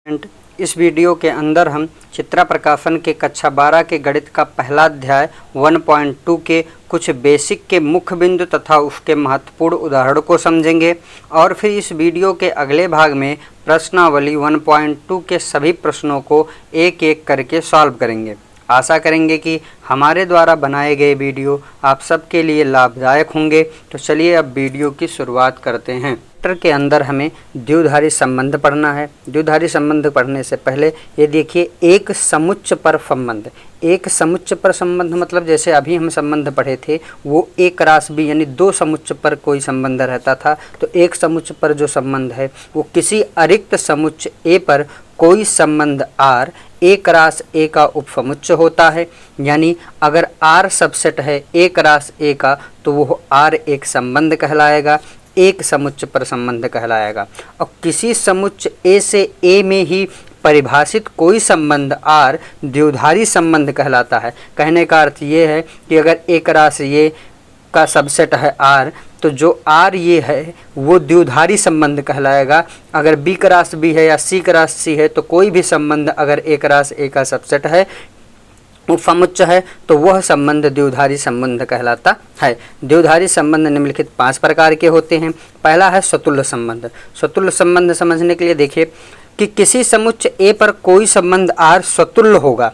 इस वीडियो के अंदर हम चित्रा प्रकाशन के कक्षा 12 के गणित का पहला अध्याय 1.2 के कुछ बेसिक के मुख्य बिंदु तथा उसके महत्वपूर्ण उदाहरण को समझेंगे और फिर इस वीडियो के अगले भाग में प्रश्नावली 1.2 के सभी प्रश्नों को एक एक करके सॉल्व करेंगे। आशा करेंगे कि हमारे द्वारा बनाए गए वीडियो आप सबके लिए लाभदायक होंगे। तो चलिए अब वीडियो की शुरुआत करते हैं। चैप्टर के अंदर हमें द्विधारी संबंध पढ़ना है। द्विधारी संबंध पढ़ने से पहले ये देखिए, एक समुच्च पर संबंध। एक समुच्च पर संबंध मतलब जैसे अभी हम संबंध पढ़े थे वो ए क्रॉस बी यानी दो समुच्च पर कोई संबंध रहता था, तो एक समुच्च पर जो संबंध है वो किसी अरिक्त समुच्च ए पर कोई संबंध आर ए क्रॉस ए का उपसमुच्च होता है। यानी अगर आर सबसेट है ए क्रॉस ए का तो वो आर एक संबंध कहलाएगा, एक समुच्च पर संबंध कहलाएगा। और किसी समुच्च ए से ए में ही परिभाषित कोई संबंध आर द्विधारी संबंध कहलाता है। कहने का अर्थ ये है कि अगर ए क्रॉस ए का सबसेट है आर, तो जो आर ये है वो द्विधारी संबंध कहलाएगा। अगर बी क्रॉस बी है या सी क्रॉस सी है तो कोई भी संबंध अगर ए क्रॉस ए का सबसेट है उपसमुच्च है तो वह संबंध द्विधारी संबंध कहलाता है। द्विधारी संबंध निम्नलिखित 5 प्रकार के होते हैं। पहला है स्वतुल्य संबंध। स्वतुल्य संबंध समझने के लिए देखिए कि किसी समुच्च ए पर कोई संबंध आर स्वतुल्य होगा।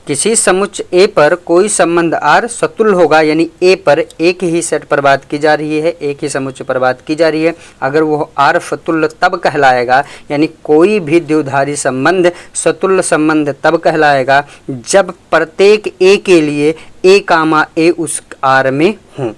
किसी समुच्च ए पर कोई संबंध आर स्वतुल्य होगा, यानी ए पर एक ही सेट पर बात की जा रही है, एक ही समुच्च पर बात की जा रही है। अगर वो आर स्वतुल्य तब कहलाएगा, यानी कोई भी द्विधारी संबंध स्वतुल्य संबंध तब कहलाएगा जब प्रत्येक ए के लिए ए कामा ए उस आर में हों।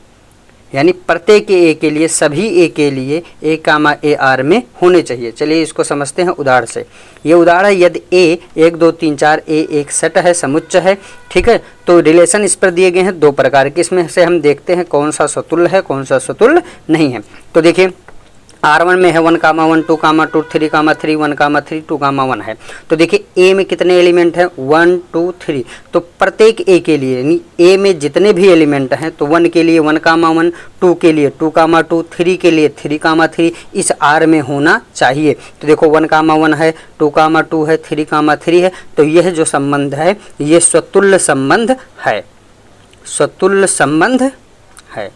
यानी प्रत्येक ए के लिए, सभी ए के लिए ए कामा ए आर में होने चाहिए। चलिए इसको समझते हैं उदाहरण से। ये उदाहरण है, यदि ए 1 2 3 4 ए एक सेट है, समुच्च है, ठीक है, तो रिलेशन इस पर दिए गए हैं 2 प्रकार के। इसमें से हम देखते हैं कौन सा स्वतुल्य है कौन सा स्वतुल्य नहीं है। तो देखिए R1 में है 1, 1, 2, 2, 3, 3, 1, 3, 2, 1 है। तो देखिए ए में कितने एलिमेंट हैं 1 2 3। तो प्रत्येक ए के लिए यानी ए में जितने भी एलिमेंट हैं तो 1 के लिए 1, 1, 2 के लिए 2, 2, 3 के लिए 3, 3 इस R में होना चाहिए। तो देखो 1, 1 है, 2, 2 है, 3, 3 है। तो यह जो संबंध है ये स्वतुल्य संबंध है, स्वतुल्य संबंध है।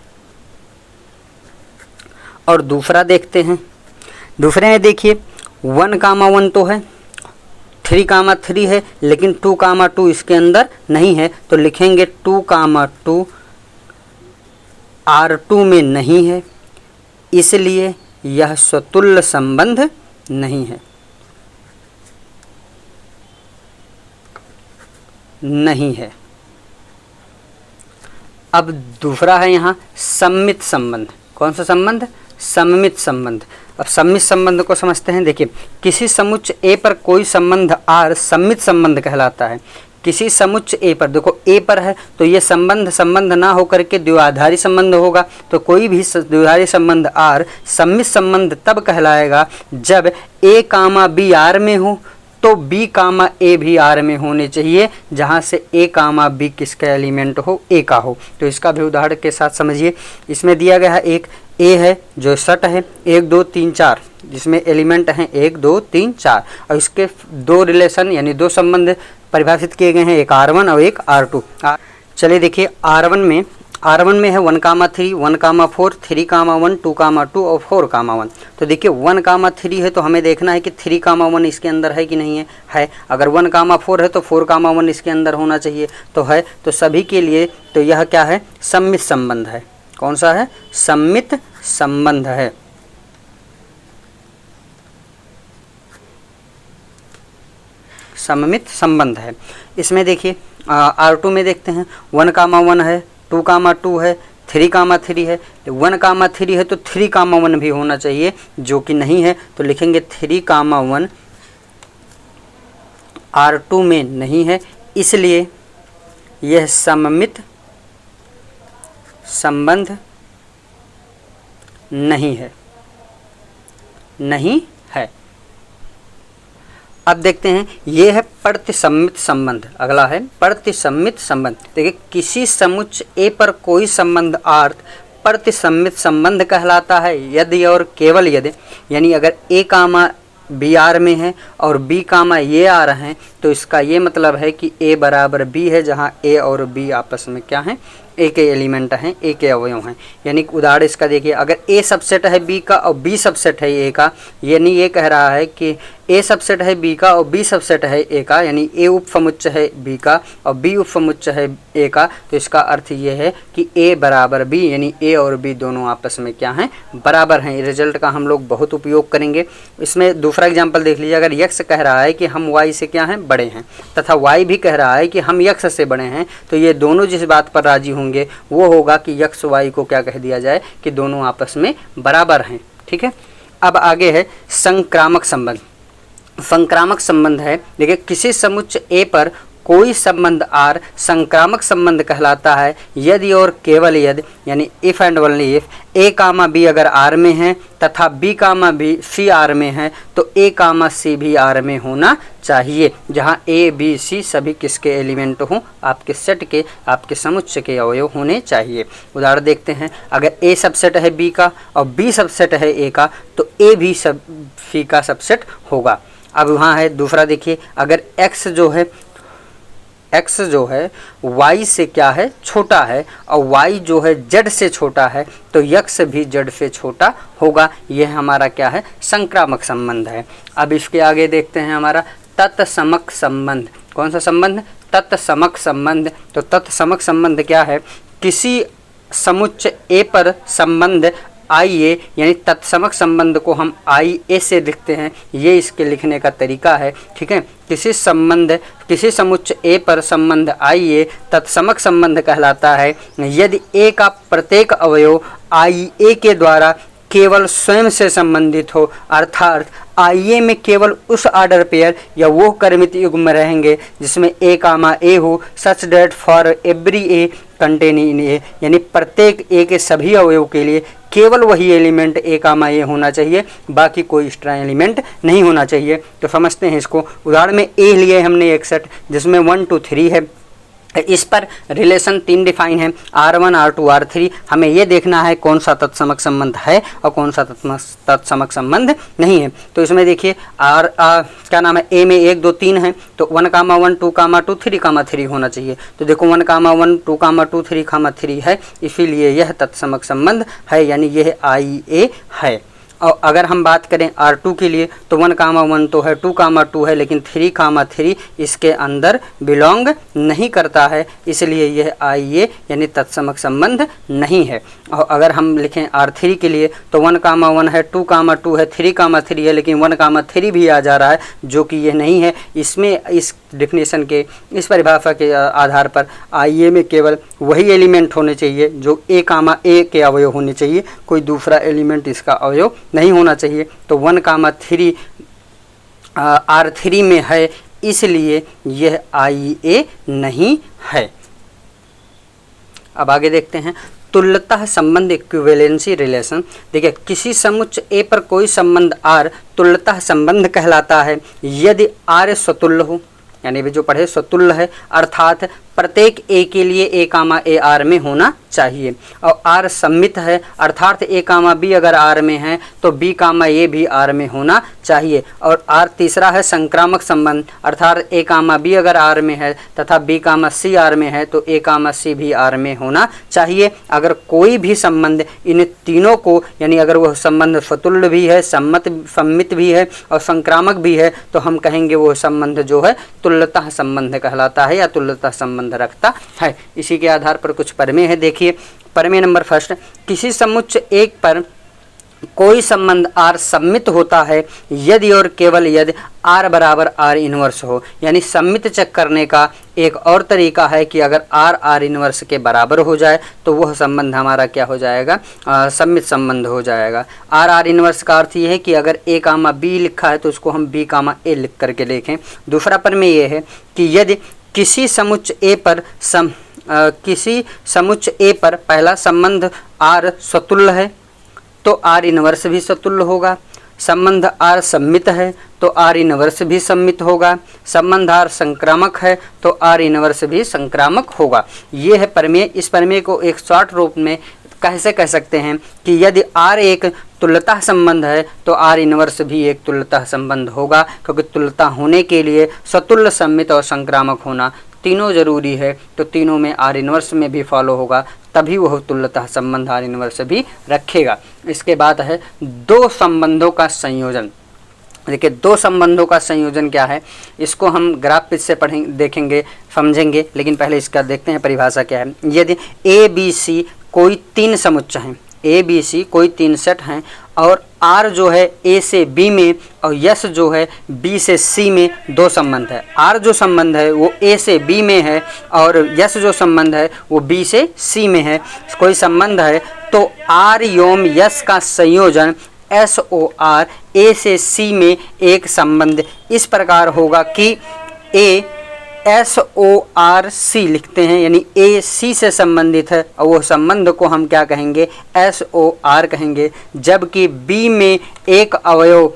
और दूसरा देखते हैं। दूसरे में देखिए 1, 1 तो है, 3, 3 है, लेकिन 2, 2 इसके अंदर नहीं है। तो लिखेंगे 2, 2 R2 में नहीं है, इसलिए यह स्वतुल्य संबंध नहीं है, नहीं है। अब दूसरा है यहाँ सममित संबंध। कौन सा संबंध? सममित संबंध। अब सममित संबंध को समझते हैं। देखिए किसी समुच्च ए पर कोई संबंध आर सममित संबंध कहलाता है। किसी समुच्च ए पर, देखो ए पर है तो ये संबंध ना होकर के द्विआधारी संबंध होगा। तो कोई भी द्विआधारी संबंध आर सममित संबंध तब कहलाएगा जब ए कामा बी आर में हो, तो बी कामा ए भी आर में होने चाहिए, जहाँ से ए कामा बी किसका एलिमेंट हो, ए का हो। तो इसका भी उदाहरण के साथ समझिए। इसमें दिया गया है एक ए है जो सेट है 1 2 3 4, जिसमें एलिमेंट हैं 1 2 3 4, और इसके 2 रिलेशन यानी 2 संबंध परिभाषित किए गए हैं, एक R1 और एक R2। चलिए देखिए R1 में है 1, 3, 1, 4, 3, 1, 2, 2 और 4, 1। तो देखिए 1, 3 है तो हमें देखना है कि 3, 1 इसके अंदर है कि नहीं है। अगर 1, 4 है तो 4, 1 इसके अंदर होना चाहिए, तो है। तो सभी के लिए तो यह क्या है? सममित संबंध है। कौन सा है? सममित संबंध है। सममित संबंध है। इसमें देखिए R2 में देखते हैं 1, 1 है, 2, 2 है, 3, 3 है। 1, 3 है तो 3, 1 भी होना चाहिए, जो कि नहीं है। तो लिखेंगे 3, 1 R2 में नहीं है, इसलिए यह सममित संबंध नहीं है, नहीं है। अब देखते हैं ये है प्रतिसम्मित संबंध। अगला है प्रतिसम्मित संबंध। देखिए किसी समुच्च ए पर कोई संबंध आर प्रतिसम्मित संबंध कहलाता है यदि और केवल यदि, यानी अगर ए कामा बी आर में है और बी कामा ये आ रहे हैं, तो इसका ये मतलब है कि ए बराबर बी है, जहाँ ए और बी आपस में क्या है, ए के एलिमेंट हैं, ए के अवयव हैं। यानी उदाहरण इसका देखिए, अगर ए सबसेट है बी का और बी सबसेट है ए का, यानी ये कह रहा है कि ए सबसेट है बी का और बी सबसेट है ए का, यानी ए उपसमुच्चय है बी का और बी उपसमुच्चय है ए का, तो इसका अर्थ ये है कि ए बराबर बी, यानी ए और बी दोनों आपस में क्या हैं, बराबर हैं। रिजल्ट का हम लोग बहुत उपयोग करेंगे। इसमें दूसरा एग्जाम्पल देख लीजिए, अगर यक्स कह रहा है कि हम वाई से क्या हैं, बड़े हैं, तथा वाई भी कह रहा है कि हम यक्स से बड़े हैं, तो ये दोनों जिस बात पर राजी होंगे वो होगा कि यक्स वाई को क्या कह दिया जाए कि दोनों आपस में बराबर हैं। ठीक है, अब आगे है संक्रामक संबंध। संक्रामक संबंध है, देखिए किसी समुच्चय ए पर कोई संबंध आर संक्रामक संबंध कहलाता है यदि और केवल यदि, यानी if and only if A comma B अगर आर में है तथा B comma B C R में है, तो ए कामा सी भी आर में होना चाहिए, जहां ए बी सी सभी किसके एलिमेंट हों, आपके सेट के, आपके समुच्चय के अवयव होने चाहिए। उदाहरण देखते हैं, अगर ए सबसेट है बी का और बी सबसेट है ए का, तो ए भी सब सी का सबसेट होगा। अब वहाँ है दूसरा, देखिए अगर x जो है y से क्या है, छोटा है, और y जो है z से छोटा है, तो x भी z से छोटा होगा। यह हमारा क्या है, संक्रामक संबंध है। अब इसके आगे देखते हैं हमारा तत्समक संबंध। कौन सा संबंध, तत्समक संबंध। तो तत्समक संबंध क्या है, किसी समुच्चय ए पर संबंध आई ए, यानी तत्समक संबंध को हम आई ए से लिखते हैं, ये इसके लिखने का तरीका है। ठीक है, किसी समुच्चय ए पर संबंध आई ए तत्समक संबंध कहलाता है यदि ए का प्रत्येक अवयव आई ए के द्वारा केवल स्वयं से संबंधित हो, अर्थात आई ए में केवल उस ऑर्डर पेयर या वो क्रमित युग्म रहेंगे जिसमें ए कामा ए हो, such that for every A contain in A, यानी प्रत्येक ए के सभी अवयव के लिए केवल वही एलिमेंट ए कामा ए होना चाहिए, बाकी कोई एक्स्ट्रा एलिमेंट नहीं होना चाहिए। तो समझते हैं इसको। उदाहरण में ए लिए हमने एक सेट जिसमें 1 2 3 है, इस पर रिलेशन 3 डिफाइन है, R1 R2 R3। हमें ये देखना है कौन सा तत्समक संबंध है और कौन सा तत्समक संबंध नहीं है। तो इसमें देखिए क्या नाम है, ए में 1 2 3 है, तो 1 कामा 1 2 कामा 2 3 कामा 3 होना चाहिए। तो देखो 1 कामा 1 2 कामा 2 3 कामा 3 है, इसीलिए यह तत्समक संबंध है, यानी यह आई ए है। और अगर हम बात करें R2 के लिए, तो 1 कामा 1 तो है, 2 कामा 2 है, लेकिन 3 कामा 3 इसके अंदर बिलोंग नहीं करता है, इसलिए यह आई ए यानी तत्समक संबंध नहीं है। और अगर हम लिखें R3 के लिए, तो 1 कामा 1 है, 2 कामा 2 है, 3 कामा 3 है, लेकिन 1 कामा 3 भी आ जा रहा है, जो कि यह नहीं है। इसमें इस डेफिनेशन के, इस परिभाषा के आधार पर आई ए में केवल वही एलिमेंट होने चाहिए जो ए कामा ए के अवयव होने चाहिए, कोई दूसरा एलिमेंट इसका अवयव नहीं होना चाहिए। तो 1 कामा 3 R3 में है, इसलिए यह आई ए नहीं है। अब आगे देखते हैं तुल्यता संबंध, इक्विवेलेंसी रिलेशन। देखिए किसी समुच्चय ए पर कोई संबंध आर तुल्यता संबंध कहलाता है यदि आर स्वतुल्य हो, यानी भी जो पढ़े स्वतुल्य है, अर्थात प्रत्येक ए के लिए ए कामा ए आर में होना चाहिए, और आर सम्मित है, अर्थात ए कामा बी अगर आर में है तो बी कामा ए भी आर में होना चाहिए। और आर तीसरा है संक्रामक संबंध, अर्थात ए कामा बी अगर आर में है तथा बी कामा सी आर में है तो ए कामा सी भी आर में होना चाहिए। अगर कोई भी संबंध इन तीनों को, यानी अगर वह संबंध स्वतुल्य भी है, सम्मित भी है और संक्रामक भी है, तो हम कहेंगे वह संबंध जो है तुल्यता संबंध कहलाता है या तुल्यता संबंध रखता है। इसी के आधार पर कुछ प्रमेय है। देखिए प्रमेय नंबर फर्स्ट, किसी समुच्चय एक पर कोई संबंध आर सम्मित होता है यदि और केवल यदि आर बराबर आर इनवर्स हो, यानी सम्मित चेक करने का एक और तरीका है कि अगर आर आर इनवर्स के बराबर हो जाए तो वह संबंध हमारा क्या हो जाएगा, सम्मित संबंध हो जाएगा। आर आर इनवर्स का अर्थ ये है कि अगर ए कामा बी लिखा है तो उसको हम बी कामा ए लिख करके देखें। दूसरा प्रमेय ये है कि यदि किसी समुच्चय ए पर पहला संबंध आर स्वतुल्य है तो आर इनवर्स भी स्वतुल्य होगा, संबंध आर सम्मित है तो आर इनवर्स भी सम्मित होगा, संबंध आर संक्रामक है तो आर इनवर्स भी संक्रामक होगा। ये है प्रमेय। इस प्रमेय को एक शॉर्ट रूप में कैसे कह सकते हैं कि यदि R एक तुल्यता संबंध है तो R इनवर्स भी एक तुल्यता संबंध होगा, क्योंकि तुल्यता होने के लिए सतुल्य, सममित और संक्रामक होना तीनों जरूरी है। तो तीनों में R इनवर्स में भी फॉलो होगा, तभी वह तुल्यता संबंध R इनवर्स भी रखेगा। इसके बाद है दो संबंधों का संयोजन। देखिए, दो संबंधों का संयोजन क्या है, इसको हम ग्राफ पे से पढ़ेंगे, देखेंगे, समझेंगे, लेकिन पहले इसका देखते हैं परिभाषा क्या है। यदि ए बी सी कोई तीन समुच्चय हैं, ए बी सी कोई तीन सेट हैं और आर जो है ए से बी में और यस जो है बी से सी में दो संबंध है। आर जो संबंध है वो ए से बी में है और यस जो संबंध है वो बी से सी में है, कोई संबंध है, तो आर योम यस का संयोजन एस ओ आर ए से सी में एक संबंध इस प्रकार होगा कि A S O R C लिखते हैं, यानी ए सी से संबंधित है और वो संबंध को हम क्या कहेंगे, एस ओ आर कहेंगे। जबकि बी में एक अवयव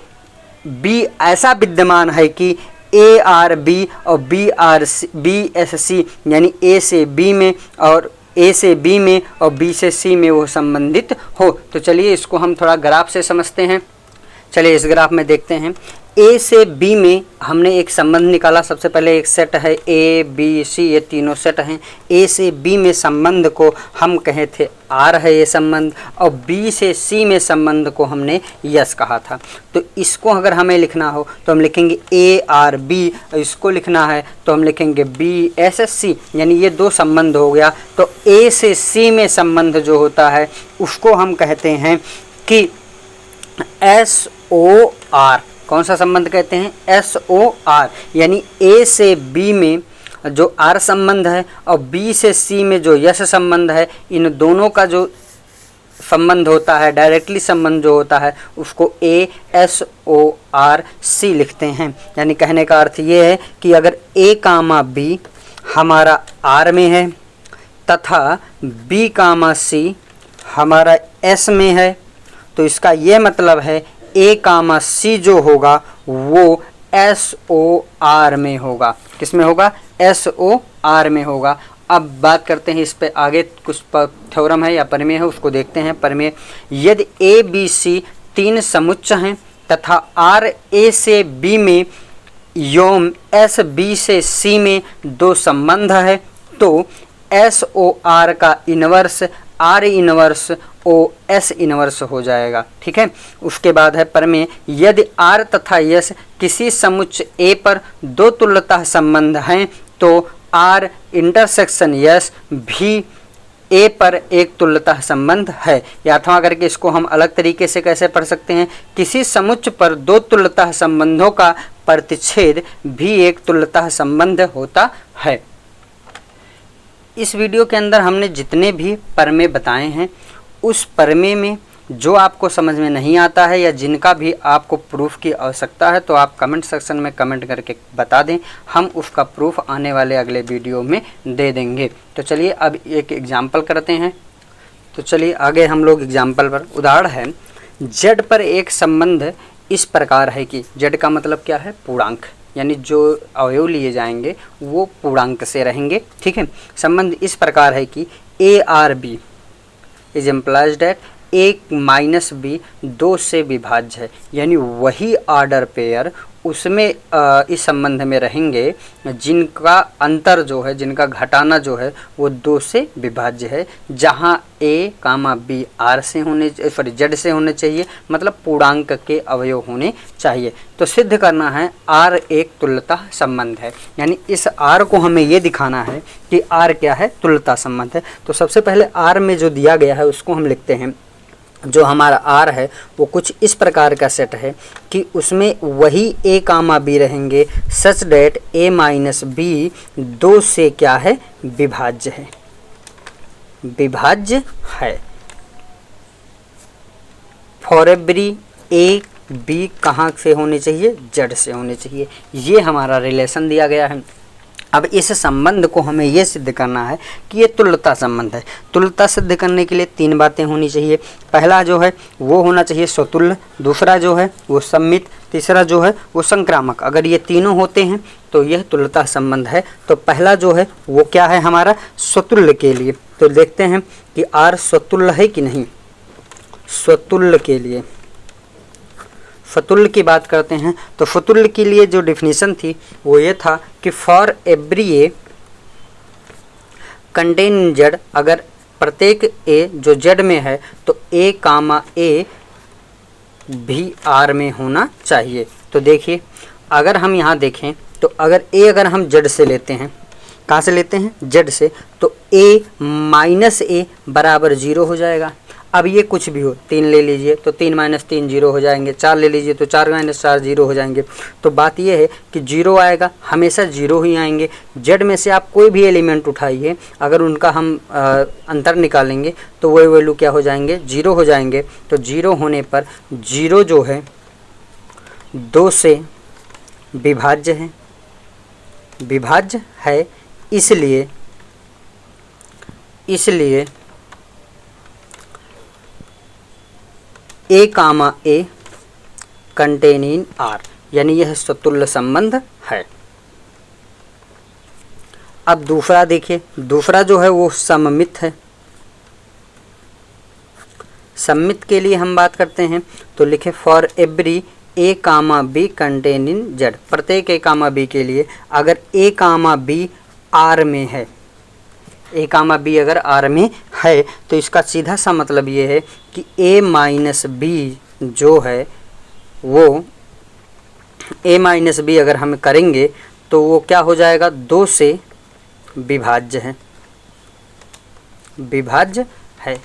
बी ऐसा विद्यमान है कि ए आर बी और B R C, B S C, यानी ए से बी में और ए से बी में और बी से सी में वो संबंधित हो। तो चलिए इसको हम थोड़ा ग्राफ से समझते हैं। चलिए इस ग्राफ में देखते हैं, ए से बी में हमने एक संबंध निकाला। सबसे पहले एक सेट है ए बी सी, ये तीनों सेट हैं। ए से बी में संबंध को हम कहे थे आर है ये संबंध, और बी से सी में संबंध को हमने यस कहा था। तो इसको अगर हमें लिखना हो तो हम लिखेंगे ए आर बी, इसको लिखना है तो हम लिखेंगे बी एस एस सी, यानी ये दो संबंध हो गया। तो ए से सी में संबंध जो होता है उसको हम कहते हैं कि एस ओ आर। कौन सा संबंध कहते हैं, एस ओ आर, यानी ए से बी में जो आर संबंध है और बी से सी में जो यस संबंध है, इन दोनों का जो संबंध होता है, डायरेक्टली संबंध जो होता है, उसको A S O R C लिखते हैं। यानी कहने का अर्थ ये है कि अगर ए कामा बी हमारा आर में है तथा बी कामा सी हमारा एस में है, तो इसका ये मतलब है ए कामा सी जो होगा वो एस ओ आर में होगा। किस में होगा, एस ओ आर में होगा। अब बात करते हैं इस पे आगे, कुछ थ्योरम है या प्रमेय है उसको देखते हैं। प्रमेय, यदि ए बी सी तीन समुच्चय हैं तथा आर ए से बी में योम एस बी से सी में दो संबंध है, तो एस ओ आर का inverse R inverse O S inverse हो जाएगा। ठीक है। उसके बाद है प्रमेय, यदि आर तथा यस किसी समुच्चय ए पर दो तुल्यता संबंध हैं तो आर इंटरसेक्शन यस भी ए पर एक तुल्यता संबंध है। या अथवा करके इसको हम अलग तरीके से कैसे पढ़ सकते हैं, किसी समुच्चय पर दो तुल्यता संबंधों का प्रतिच्छेद भी एक तुल्यता संबंध होता है। इस वीडियो के अंदर हमने जितने भी प्रमेय बताए हैं, उस प्रमेय में जो आपको समझ में नहीं आता है या जिनका भी आपको प्रूफ की आवश्यकता है तो आप कमेंट सेक्शन में कमेंट करके बता दें, हम उसका प्रूफ आने वाले अगले वीडियो में दे देंगे। तो चलिए अब एक एग्जाम्पल करते हैं। तो चलिए आगे हम लोग एग्जाम्पल पर, उदाहरण है जेड पर एक संबंध इस प्रकार है कि जेड का मतलब क्या है, पूर्णांक, यानी जो अवयव लिए जाएंगे वो पूर्णांक से रहेंगे। ठीक है। संबंध इस प्रकार है कि A R B is implies that A minus B दो से विभाज्य है, यानी वही ऑर्डर पेयर उसमें इस संबंध में रहेंगे जिनका अंतर जो है, जिनका घटाना जो है वो दो से विभाज्य है, जहां ए कामा बी आर से होने, सॉरी जेड से होने चाहिए, मतलब पूर्णांक के अवयव होने चाहिए। तो सिद्ध करना है आर एक तुल्यता संबंध है, यानी इस आर को हमें ये दिखाना है कि आर क्या है, तुल्यता संबंध है। तो सबसे पहले आर में जो दिया गया है उसको हम लिखते हैं। जो हमारा आर है वो कुछ इस प्रकार का सेट है कि उसमें वही ए कामा बी रहेंगे सच डेट ए माइनस बी दो से क्या है, विभाज्य है, विभाज्य है। फॉर एवरी ए बी कहाँ से होने चाहिए, जेड से होने चाहिए। ये हमारा रिलेशन दिया गया है। अब इस संबंध को हमें ये सिद्ध करना है कि ये तुल्यता संबंध है। तुल्यता सिद्ध करने के लिए तीन बातें होनी चाहिए। पहला जो है वो होना चाहिए स्वतुल्य, दूसरा जो है वो सम्मित, तीसरा जो है वो संक्रामक। अगर ये तीनों होते हैं तो यह तुल्यता संबंध है। तो पहला जो है वो क्या है हमारा, स्वतुल्य के लिए। तो देखते हैं कि R स्वतुल्य है कि नहीं। स्वतुल्य के लिए फतुल्य की बात करते हैं तो फतुल्य के लिए जो डेफिनेशन थी वो ये था कि for every A contain Z, अगर प्रत्येक ए जो जेड में है तो ए कामा ए भी आर में होना चाहिए। तो देखिए अगर हम यहाँ देखें तो अगर ए अगर हम जेड से लेते हैं, कहाँ से लेते हैं, जेड से, तो ए माइनस ए बराबर 0 हो जाएगा। अब ये कुछ भी हो, 3 ले लीजिए तो 3 माइनस 3 0 हो जाएंगे, 4 ले लीजिए तो 4 माइनस 4 0 हो जाएंगे। तो बात ये है कि 0 आएगा, हमेशा 0 ही आएंगे। जेड में से आप कोई भी एलिमेंट उठाइए, अगर उनका हम अंतर निकालेंगे तो वही वैल्यू क्या हो जाएंगे, 0 हो जाएंगे। तो 0 होने पर 0 जो है 2 से विभाज्य है, विभाज्य है, इसलिए ए comma A contain in are, यानी यह स्वतुल्य संबंध है। अब दूसरा देखिए, दूसरा जो है वो सममित है। सममित के लिए हम बात करते हैं तो लिखे for every A comma B contain in Z, प्रत्येक ए कामा बी के लिए अगर ए कामा बी आर में है, ए कामा बी अगर आर में है तो इसका सीधा सा मतलब ये है कि ए माइनस बी जो है वो ए माइनस बी अगर हम करेंगे तो वो क्या हो जाएगा, 2 से विभाज्य है, विभाज्य है।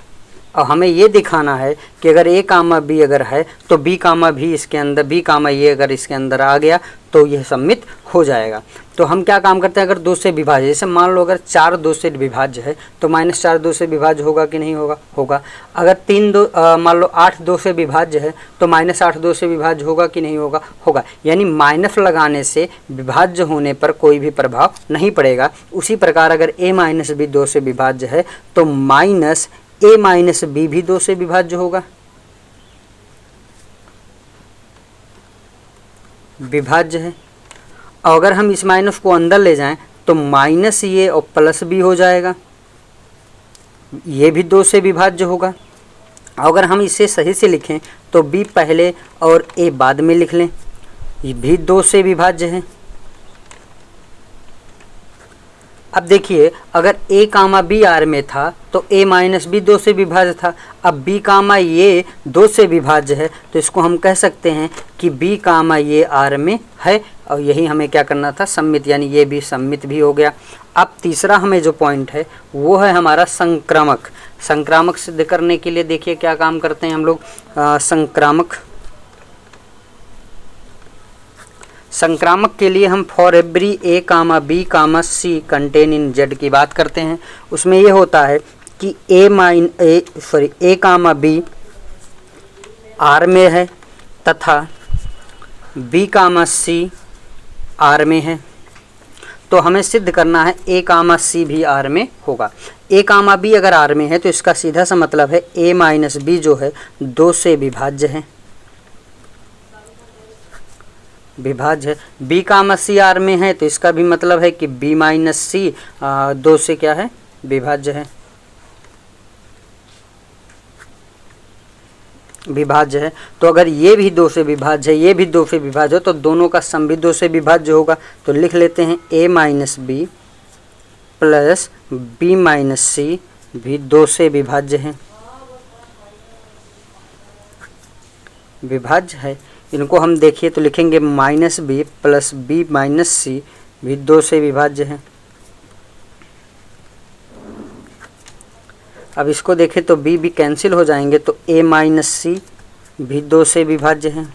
और हमें ये दिखाना है कि अगर ए कामा बी अगर है तो बी कामा भी इसके अंदर, बी कामा ये अगर इसके अंदर आ गया तो यह सम्मित हो जाएगा। तो हम क्या काम करते हैं, अगर 2 से विभाज्य, जैसे मान लो अगर 4 2 से विभाज्य है तो -4 2 से विभाज्य होगा कि नहीं होगा, होगा। अगर 3 2 मान लो 8 2 से विभाज्य है तो -8 2 से विभाज्य होगा कि नहीं होगा, होगा। यानी माइनस लगाने से विभाज्य होने पर कोई भी प्रभाव नहीं पड़ेगा। उसी प्रकार अगर a माइनस बी 2 से विभाज्य है तो माइनस a माइनस बी भी 2 से विभाज्य होगा, विभाज्य है। और अगर हम इस माइनस को अंदर ले जाएं तो माइनस ये और प्लस बी हो जाएगा, ये भी 2 से विभाज्य होगा। अगर हम इसे सही से लिखें तो b पहले और a बाद में लिख लें, ये भी 2 से विभाज्य है। अब देखिए अगर a कामा बी आर में था तो a माइनस बी 2 से विभाज्य था। अब b कामा ये 2 से विभाज्य है तो इसको हम कह सकते हैं कि b कामा ये आर में है, और यही हमें क्या करना था, सम्मित, यानी ये भी सम्मित भी हो गया। अब तीसरा हमें जो पॉइंट है वो है हमारा संक्रामक। संक्रामक सिद्ध करने के लिए देखिए क्या काम करते हैं हम लोग, संक्रामक के लिए हम for every A comma B comma C contain in Z की बात करते हैं। उसमें ये होता है कि ए कामा बी आर में है तथा बी कामा सी आर में है, तो हमें सिद्ध करना है ए कामा सी भी आर में होगा। ए कामा बी अगर आर में है तो इसका सीधा सा मतलब है ए माइनस बी जो है 2 से विभाज्य है, विभाज्य है। बी कामा सी आर में है तो इसका भी मतलब है कि बी माइनस सी 2 से क्या है, विभाज्य है, विभाज्य है। तो अगर ये भी 2 से विभाज्य है, ये भी 2 से विभाज्य हो तो दोनों का सम भी 2 से विभाज्य होगा। तो लिख लेते हैं a minus B plus B minus C भी 2 से विभाज्य है, विभाज्य है। इनको हम देखिए तो लिखेंगे minus B plus B minus C भी 2 से विभाज्य है। अब इसको देखें तो b भी कैंसिल हो जाएंगे तो a माइनस सी भी 2 से विभाज्य है।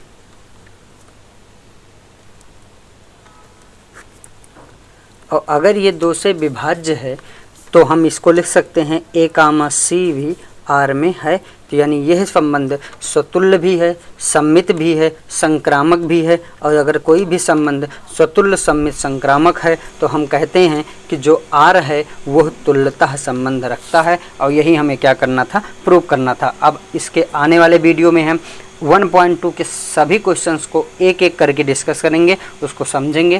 और अगर ये 2 से विभाज्य है तो हम इसको लिख सकते हैं a कामा सी भी आर में है। तो यानी यह संबंध स्वतुल्य भी है, सम्मित भी है, संक्रामक भी है। और अगर कोई भी संबंध स्वतुल्य, सम्मित, संक्रामक है तो हम कहते हैं कि जो आर है वह तुल्यता संबंध रखता है। और यही हमें क्या करना था, प्रूव करना था। अब इसके आने वाले वीडियो में हम 1.2 के सभी क्वेश्चंस को एक एक करके डिस्कस करेंगे, उसको समझेंगे।